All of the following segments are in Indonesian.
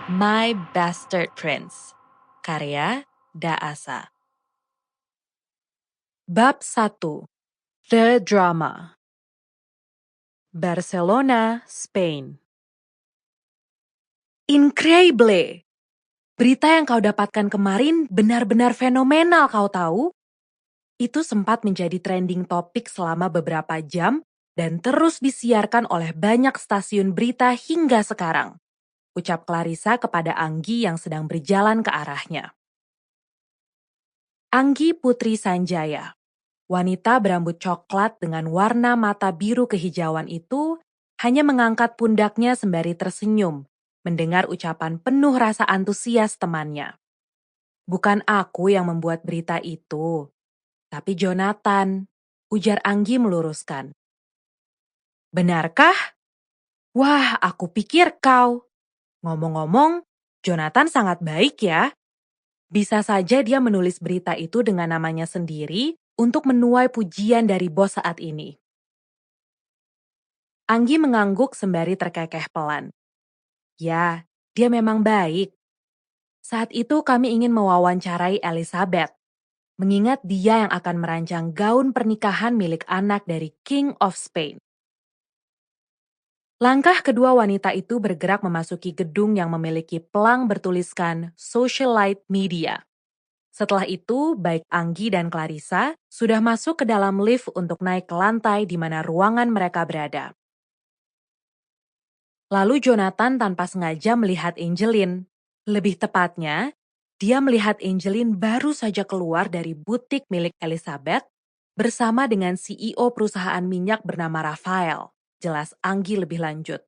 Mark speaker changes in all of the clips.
Speaker 1: My Bastard Prince, karya Daasa. Bab 1. The Drama. Barcelona, Spain. Incredible! Berita yang kau dapatkan kemarin benar-benar fenomenal, kau tahu? Itu sempat menjadi trending topik selama beberapa jam dan terus disiarkan oleh banyak stasiun berita hingga sekarang. Ucap Clarissa kepada Anggi yang sedang berjalan ke arahnya. Anggi Putri Sanjaya, wanita berambut coklat dengan warna mata biru kehijauan itu, hanya mengangkat pundaknya sembari tersenyum, mendengar ucapan penuh rasa antusias temannya. Bukan aku yang membuat berita itu, tapi Jonathan, ujar Anggi meluruskan. Benarkah? Wah, aku pikir kau. Ngomong-ngomong, Jonathan sangat baik ya. Bisa saja dia menulis berita itu dengan namanya sendiri untuk menuai pujian dari bos saat ini. Anggi mengangguk sembari terkekeh pelan. Ya, dia memang baik. Saat itu kami ingin mewawancarai Elizabeth, mengingat dia yang akan merancang gaun pernikahan milik anak dari King of Spain. Langkah kedua wanita itu bergerak memasuki gedung yang memiliki pelang bertuliskan Socialite Media. Setelah itu, baik Anggi dan Clarissa sudah masuk ke dalam lift untuk naik ke lantai di mana ruangan mereka berada. Lalu Jonathan tanpa sengaja melihat Angeline. Lebih tepatnya, dia melihat Angeline baru saja keluar dari butik milik Elizabeth bersama dengan CEO perusahaan minyak bernama Rafael. Jelas Anggi lebih lanjut.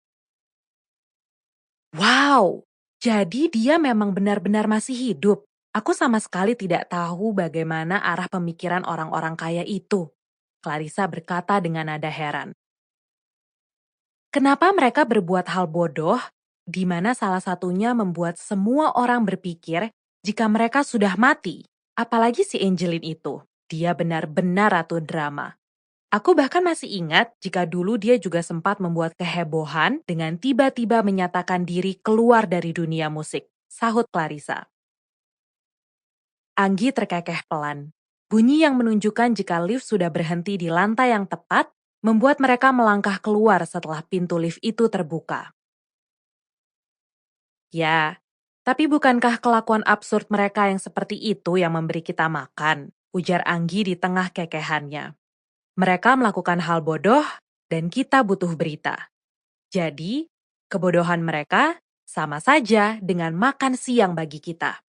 Speaker 1: Wow, jadi dia memang benar-benar masih hidup. Aku sama sekali tidak tahu bagaimana arah pemikiran orang-orang kaya itu. Clarissa berkata dengan nada heran. Kenapa mereka berbuat hal bodoh, di mana salah satunya membuat semua orang berpikir jika mereka sudah mati? Apalagi si Angeline itu, dia benar-benar ratu drama. Aku bahkan masih ingat jika dulu dia juga sempat membuat kehebohan dengan tiba-tiba menyatakan diri keluar dari dunia musik, sahut Clarissa. Anggi terkekeh pelan. Bunyi yang menunjukkan jika lift sudah berhenti di lantai yang tepat membuat mereka melangkah keluar setelah pintu lift itu terbuka. Ya, tapi bukankah kelakuan absurd mereka yang seperti itu yang memberi kita makan? Ujar Anggi di tengah kekehannya. Mereka melakukan hal bodoh dan kita butuh berita. Jadi, kebodohan mereka sama saja dengan makan siang bagi kita.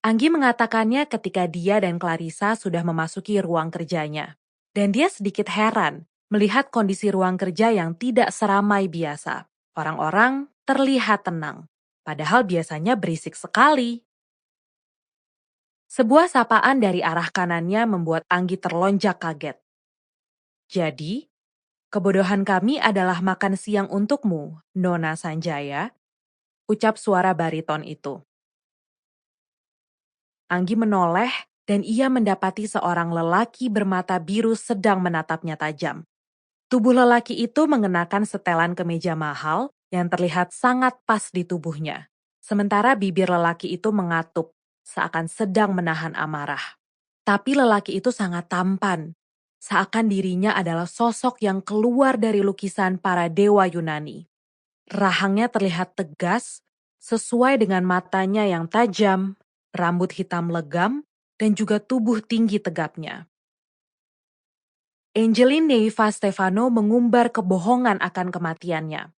Speaker 1: Anggi mengatakannya ketika dia dan Clarissa sudah memasuki ruang kerjanya. Dan dia sedikit heran melihat kondisi ruang kerja yang tidak seramai biasa. Orang-orang terlihat tenang, padahal biasanya berisik sekali. Sebuah sapaan dari arah kanannya membuat Anggi terlonjak kaget. Jadi, kebodohan kami adalah makan siang untukmu, Nona Sanjaya, ucap suara bariton itu. Anggi menoleh dan ia mendapati seorang lelaki bermata biru sedang menatapnya tajam. Tubuh lelaki itu mengenakan setelan kemeja mahal yang terlihat sangat pas di tubuhnya. Sementara bibir lelaki itu mengatup, seakan sedang menahan amarah. Tapi lelaki itu sangat tampan, seakan dirinya adalah sosok yang keluar dari lukisan para dewa Yunani. Rahangnya terlihat tegas, sesuai dengan matanya yang tajam, rambut hitam legam, dan juga tubuh tinggi tegapnya. Angeline Neiva Stefano mengumbar kebohongan akan kematiannya.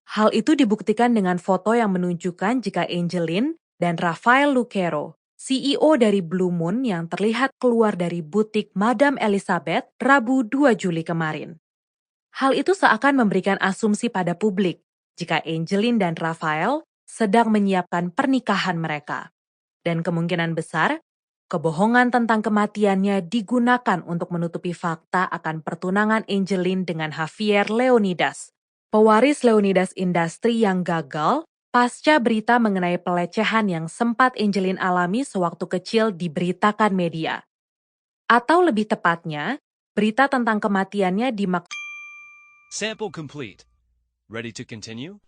Speaker 1: Hal itu dibuktikan dengan foto yang menunjukkan jika Angeline dan Rafael Lucchero, CEO dari Blue Moon yang terlihat keluar dari butik Madame Elizabeth Rabu 2 Juli kemarin. Hal itu seakan memberikan asumsi pada publik jika Angeline dan Rafael sedang menyiapkan pernikahan mereka. Dan kemungkinan besar, kebohongan tentang kematiannya digunakan untuk menutupi fakta akan pertunangan Angeline dengan Javier Leonidas, pewaris Leonidas Industri yang gagal pasca berita mengenai pelecehan yang sempat Angeline alami sewaktu kecil diberitakan media. Atau lebih tepatnya, berita tentang kematiannya
Speaker 2: Sample complete. Ready to continue?